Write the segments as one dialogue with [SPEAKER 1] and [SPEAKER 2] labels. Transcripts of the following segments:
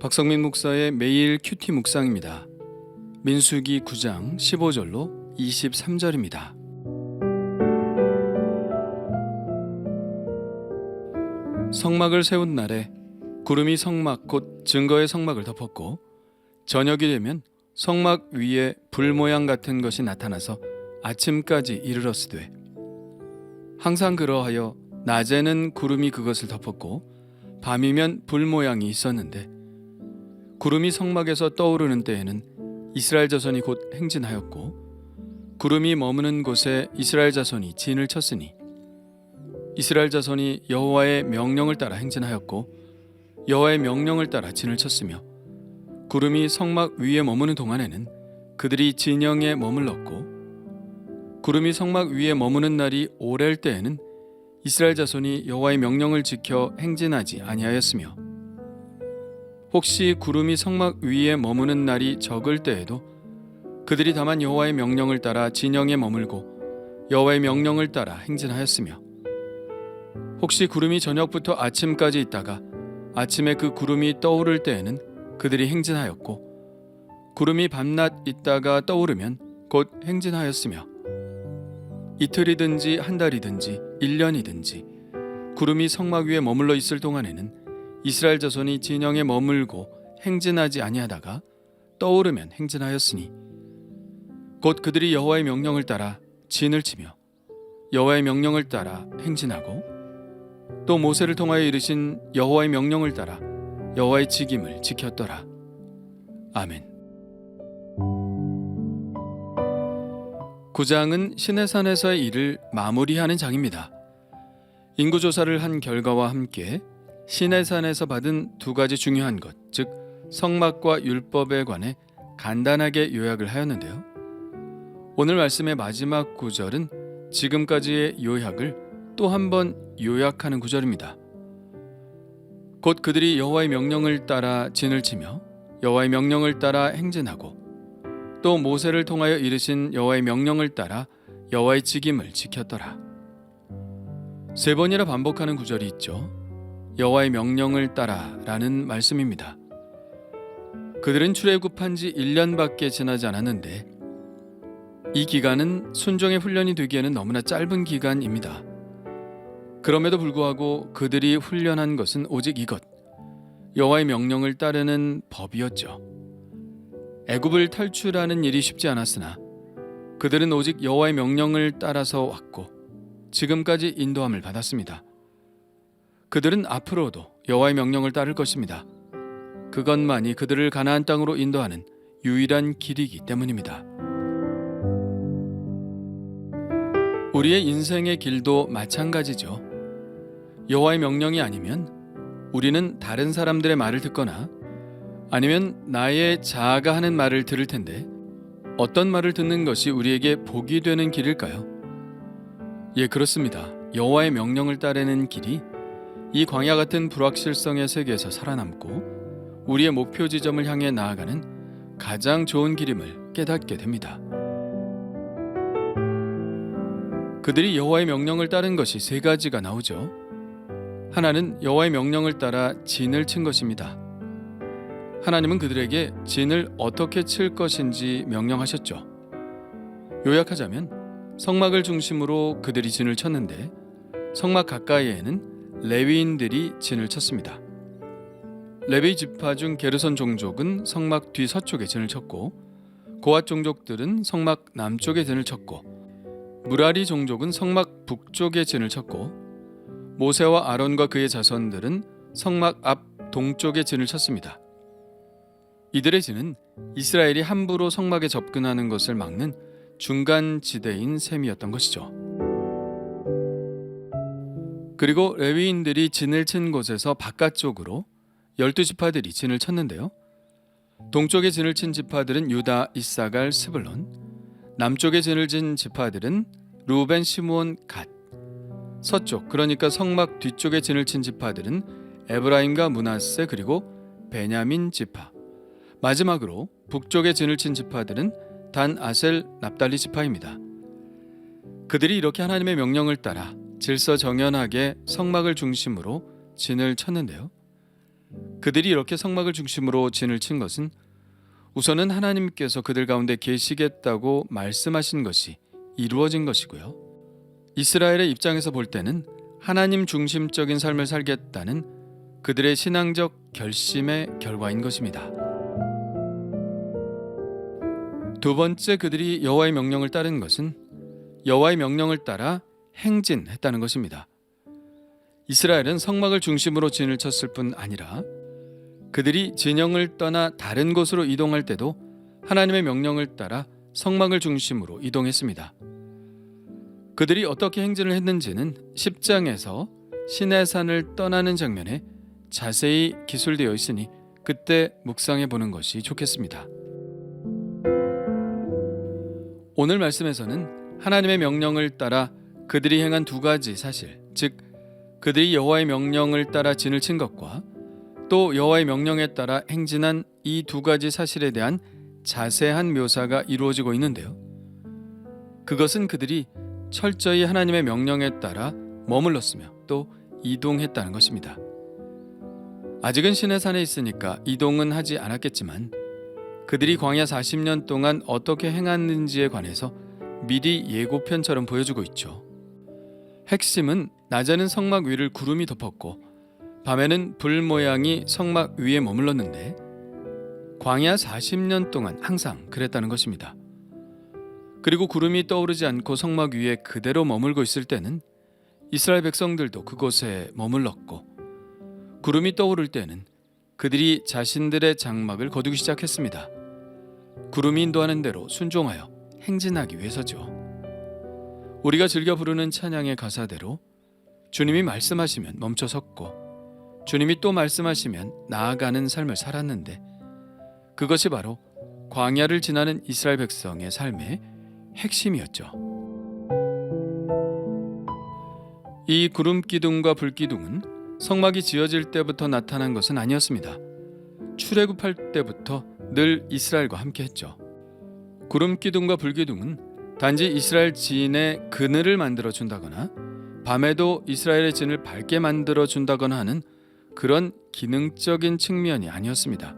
[SPEAKER 1] 박성민 목사의 매일 큐티 묵상입니다. 민수기 9장 15절로 23절입니다. 성막을 세운 날에 구름이 성막 곧 증거의 성막을 덮었고 저녁이 되면 성막 위에 불 모양 같은 것이 나타나서 아침까지 이르렀으되 항상 그러하여 낮에는 구름이 그것을 덮었고 밤이면 불 모양이 있었는데 구름이 성막에서 떠오르는 때에는 이스라엘 자손이 곧 행진하였고 구름이 머무는 곳에 이스라엘 자손이 진을 쳤으니 이스라엘 자손이 여호와의 명령을 따라 행진하였고 여호와의 명령을 따라 진을 쳤으며 구름이 성막 위에 머무는 동안에는 그들이 진영에 머물렀고 구름이 성막 위에 머무는 날이 오랠 때에는 이스라엘 자손이 여호와의 명령을 지켜 행진하지 아니하였으며 혹시 구름이 성막 위에 머무는 날이 적을 때에도 그들이 다만 여호와의 명령을 따라 진영에 머물고 여호와의 명령을 따라 행진하였으며 혹시 구름이 저녁부터 아침까지 있다가 아침에 그 구름이 떠오를 때에는 그들이 행진하였고 구름이 밤낮 있다가 떠오르면 곧 행진하였으며 이틀이든지 한 달이든지 1년이든지 구름이 성막 위에 머물러 있을 동안에는 이스라엘 자손이 진영에 머물고 행진하지 아니하다가 떠오르면 행진하였으니 곧 그들이 여호와의 명령을 따라 진을 치며 여호와의 명령을 따라 행진하고 또 모세를 통하여 이르신 여호와의 명령을 따라 여호와의 직임을 지켰더라. 아멘. 9장은 시내산에서의 일을 마무리하는 장입니다. 인구조사를 한 결과와 함께 시내산에서 받은 두 가지 중요한 것, 즉 성막과 율법에 관해 간단하게 요약을 하였는데요. 오늘 말씀의 마지막 구절은 지금까지의 요약을 또 한 번 요약하는 구절입니다. 곧 그들이 여호와의 명령을 따라 진을 치며 여호와의 명령을 따라 행진하고 또 모세를 통하여 이르신 여호와의 명령을 따라 여호와의 직임을 지켰더라. 세 번이나 반복하는 구절이 있죠. 여호와의 명령을 따라 라는 말씀입니다. 그들은 출애굽한 지 1년밖에 지나지 않았는데 이 기간은 순종의 훈련이 되기에는 너무나 짧은 기간입니다. 그럼에도 불구하고 그들이 훈련한 것은 오직 이것, 여호와의 명령을 따르는 법이었죠. 애굽을 탈출하는 일이 쉽지 않았으나 그들은 오직 여호와의 명령을 따라서 왔고 지금까지 인도함을 받았습니다. 그들은 앞으로도 여호와의 명령을 따를 것입니다. 그것만이 그들을 가나안 땅으로 인도하는 유일한 길이기 때문입니다. 우리의 인생의 길도 마찬가지죠. 여호와의 명령이 아니면 우리는 다른 사람들의 말을 듣거나 아니면 나의 자아가 하는 말을 들을 텐데 어떤 말을 듣는 것이 우리에게 복이 되는 길일까요? 예, 그렇습니다. 여호와의 명령을 따르는 길이 이 광야 같은 불확실성의 세계에서 살아남고 우리의 목표 지점을 향해 나아가는 가장 좋은 길임을 깨닫게 됩니다. 그들이 여호와의 명령을 따른 것이 세 가지가 나오죠. 하나는 여호와의 명령을 따라 진을 친 것입니다. 하나님은 그들에게 진을 어떻게 칠 것인지 명령하셨죠. 요약하자면 성막을 중심으로 그들이 진을 쳤는데 성막 가까이에는 레위인들이 진을 쳤습니다. 레위 지파 중 게르손 종족은 성막 뒤 서쪽에 진을 쳤고 고앗 종족들은 성막 남쪽에 진을 쳤고 무라리 종족은 성막 북쪽에 진을 쳤고 모세와 아론과 그의 자손들은 성막 앞 동쪽에 진을 쳤습니다. 이들의 진은 이스라엘이 함부로 성막에 접근하는 것을 막는 중간 지대인 셈이었던 것이죠. 그리고 레위인들이 진을 친 곳에서 바깥쪽으로 12지파들이 진을 쳤는데요. 동쪽에 진을 친 지파들은 유다, 이사갈, 스불론, 남쪽에 진을 친 지파들은 루벤, 시므온, 갓, 서쪽 그러니까 성막 뒤쪽에 진을 친 지파들은 에브라임과 므낫세 그리고 베냐민 지파, 마지막으로 북쪽에 진을 친 지파들은 단, 아셀, 납달리 지파입니다. 그들이 이렇게 하나님의 명령을 따라 질서정연하게 성막을 중심으로 진을 쳤는데요. 그들이 이렇게 성막을 중심으로 진을 친 것은 우선은 하나님께서 그들 가운데 계시겠다고 말씀하신 것이 이루어진 것이고요. 이스라엘의 입장에서 볼 때는 하나님 중심적인 삶을 살겠다는 그들의 신앙적 결심의 결과인 것입니다. 두 번째, 그들이 여호와의 명령을 따른 것은 여호와의 명령을 따라 행진했다는 것입니다. 이스라엘은 성막을 중심으로 진을 쳤을 뿐 아니라 그들이 진영을 떠나 다른 곳으로 이동할 때도 하나님의 명령을 따라 성막을 중심으로 이동했습니다. 그들이 어떻게 행진을 했는지는 10장에서 시내산을 떠나는 장면에 자세히 기술되어 있으니 그때 묵상해 보는 것이 좋겠습니다. 오늘 말씀에서는 하나님의 명령을 따라 그들이 행한 두 가지 사실, 즉 그들이 여호와의 명령을 따라 진을 친 것과 또 여호와의 명령에 따라 행진한 이 두 가지 사실에 대한 자세한 묘사가 이루어지고 있는데요. 그것은 그들이 철저히 하나님의 명령에 따라 머물렀으며 또 이동했다는 것입니다. 아직은 시내산에 있으니까 이동은 하지 않았겠지만 그들이 광야 40년 동안 어떻게 행했는지에 관해서 미리 예고편처럼 보여주고 있죠. 핵심은 낮에는 성막 위를 구름이 덮었고 밤에는 불 모양이 성막 위에 머물렀는데 광야 40년 동안 항상 그랬다는 것입니다. 그리고 구름이 떠오르지 않고 성막 위에 그대로 머물고 있을 때는 이스라엘 백성들도 그곳에 머물렀고 구름이 떠오를 때는 그들이 자신들의 장막을 거두기 시작했습니다. 구름이 인도하는 대로 순종하여 행진하기 위해서죠. 우리가 즐겨 부르는 찬양의 가사대로 주님이 말씀하시면 멈춰섰고 주님이 또 말씀하시면 나아가는 삶을 살았는데 그것이 바로 광야를 지나는 이스라엘 백성의 삶의 핵심이었죠. 이 구름 기둥과 불 기둥은 성막이 지어질 때부터 나타난 것은 아니었습니다. 출애굽할 때부터 늘 이스라엘과 함께했죠. 구름 기둥과 불 기둥은 단지 이스라엘 진의 그늘을 만들어 준다거나 밤에도 이스라엘의 진을 밝게 만들어 준다거나 하는 그런 기능적인 측면이 아니었습니다.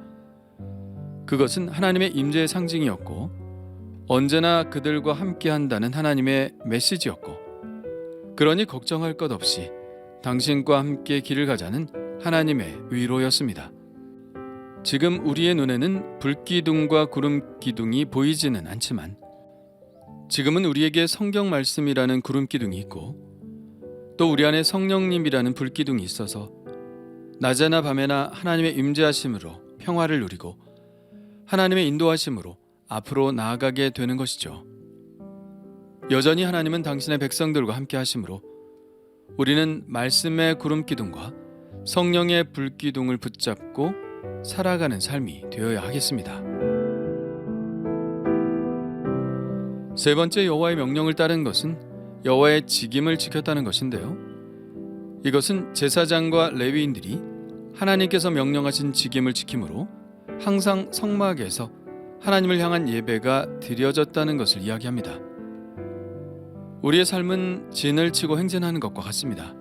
[SPEAKER 1] 그것은 하나님의 임재의 상징이었고 언제나 그들과 함께한다는 하나님의 메시지였고 그러니 걱정할 것 없이 당신과 함께 길을 가자는 하나님의 위로였습니다. 지금 우리의 눈에는 불기둥과 구름기둥이 보이지는 않지만 지금은 우리에게 성경 말씀이라는 구름기둥이 있고 또 우리 안에 성령님이라는 불기둥이 있어서 낮에나 밤에나 하나님의 임재하심으로 평화를 누리고 하나님의 인도하심으로 앞으로 나아가게 되는 것이죠. 여전히 하나님은 당신의 백성들과 함께 하심으로 우리는 말씀의 구름기둥과 성령의 불기둥을 붙잡고 살아가는 삶이 되어야 하겠습니다. 세 번째, 여호와의 명령을 따른 것은 여호와의 직임을 지켰다는 것인데요. 이것은 제사장과 레위인들이 하나님께서 명령하신 직임을 지킴으로 항상 성막에서 하나님을 향한 예배가 드려졌다는 것을 이야기합니다. 우리의 삶은 진을 치고 행진하는 것과 같습니다.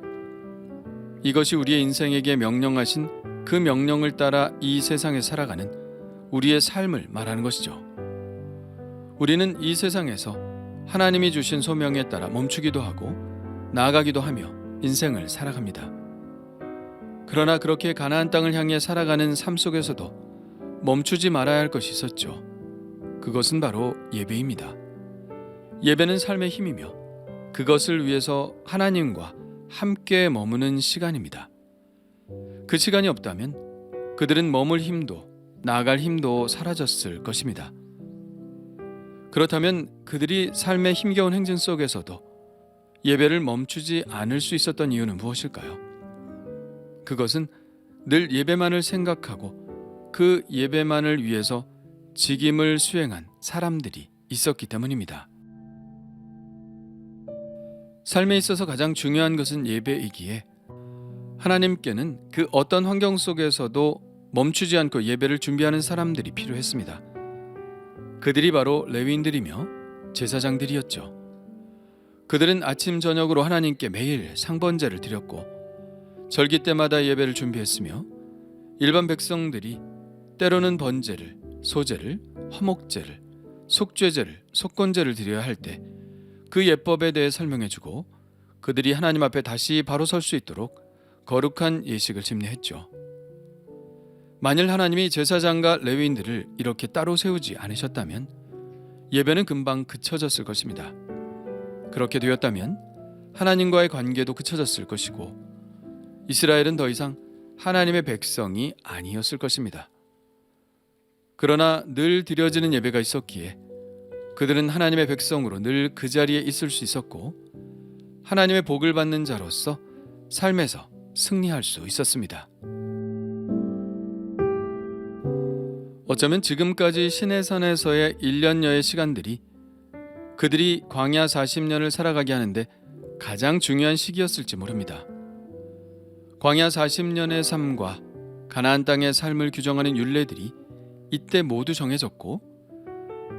[SPEAKER 1] 이것이 우리의 인생에게 명령하신 그 명령을 따라 이 세상에 살아가는 우리의 삶을 말하는 것이죠. 우리는 이 세상에서 하나님이 주신 소명에 따라 멈추기도 하고 나아가기도 하며 인생을 살아갑니다. 그러나 그렇게 가나안 땅을 향해 살아가는 삶 속에서도 멈추지 말아야 할 것이 있었죠. 그것은 바로 예배입니다. 예배는 삶의 힘이며 그것을 위해서 하나님과 함께 머무는 시간입니다. 그 시간이 없다면 그들은 머물 힘도 나아갈 힘도 사라졌을 것입니다. 그렇다면 그들이 삶의 힘겨운 행진 속에서도 예배를 멈추지 않을 수 있었던 이유는 무엇일까요? 그것은 늘 예배만을 생각하고 그 예배만을 위해서 직임을 수행한 사람들이 있었기 때문입니다. 삶에 있어서 가장 중요한 것은 예배이기에 하나님께는 그 어떤 환경 속에서도 멈추지 않고 예배를 준비하는 사람들이 필요했습니다. 그들이 바로 레위인들이며 제사장들이었죠. 그들은 아침 저녁으로 하나님께 매일 상번제를 드렸고 절기 때마다 예배를 준비했으며 일반 백성들이 때로는 번제를, 소제를, 화목제를, 속죄제를, 속건제를 드려야 할 때 그 예법에 대해 설명해주고 그들이 하나님 앞에 다시 바로 설 수 있도록 거룩한 예식을 집례했죠. 만일 하나님이 제사장과 레위인들을 이렇게 따로 세우지 않으셨다면 예배는 금방 그쳐졌을 것입니다. 그렇게 되었다면 하나님과의 관계도 그쳐졌을 것이고 이스라엘은 더 이상 하나님의 백성이 아니었을 것입니다. 그러나 늘 드려지는 예배가 있었기에 그들은 하나님의 백성으로 늘 그 자리에 있을 수 있었고 하나님의 복을 받는 자로서 삶에서 승리할 수 있었습니다. 어쩌면 지금까지 시내산에서의 1년여의 시간들이 그들이 광야 40년을 살아가게 하는데 가장 중요한 시기였을지 모릅니다. 광야 40년의 삶과 가나안 땅의 삶을 규정하는 율례들이 이때 모두 정해졌고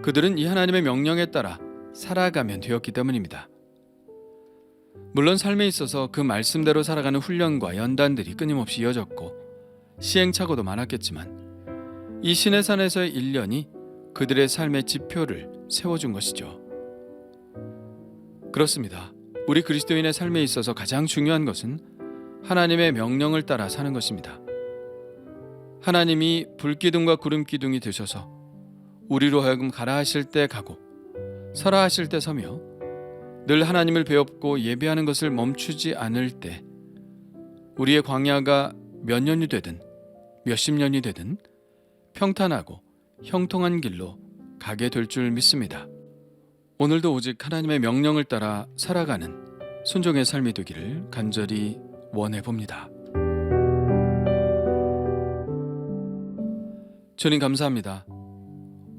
[SPEAKER 1] 그들은 이 하나님의 명령에 따라 살아가면 되었기 때문입니다. 물론 삶에 있어서 그 말씀대로 살아가는 훈련과 연단들이 끊임없이 이어졌고 시행착오도 많았겠지만 이 시내산에서의 1년이 그들의 삶의 지표를 세워준 것이죠. 그렇습니다. 우리 그리스도인의 삶에 있어서 가장 중요한 것은 하나님의 명령을 따라 사는 것입니다. 하나님이 불기둥과 구름기둥이 되셔서 우리로 하여금 가라 하실 때 가고 서라 하실 때 서며 늘 하나님을 배웠고 예배하는 것을 멈추지 않을 때 우리의 광야가 몇 년이 되든 몇십 년이 되든 평탄하고 형통한 길로 가게 될 줄 믿습니다. 오늘도 오직 하나님의 명령을 따라 살아가는 순종의 삶이 되기를 간절히 원해봅니다. 주님 감사합니다.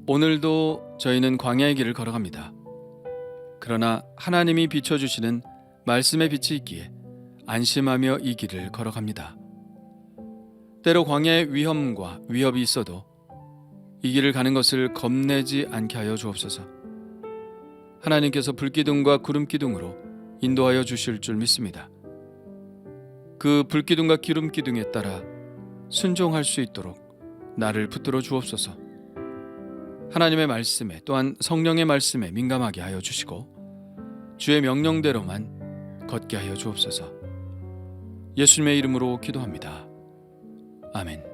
[SPEAKER 1] 오늘도 저희는 광야의 길을 걸어갑니다. 그러나 하나님이 비춰주시는 말씀의 빛이 있기에 안심하며 이 길을 걸어갑니다. 때로 광야의 위험과 위협이 있어도 이 길을 가는 것을 겁내지 않게 하여 주옵소서. 하나님께서 불기둥과 구름기둥으로 인도하여 주실 줄 믿습니다. 그 불기둥과 기름기둥에 따라 순종할 수 있도록 나를 붙들어 주옵소서. 하나님의 말씀에 또한 성령의 말씀에 민감하게 하여 주시고 주의 명령대로만 걷게 하여 주옵소서. 예수님의 이름으로 기도합니다. 아멘.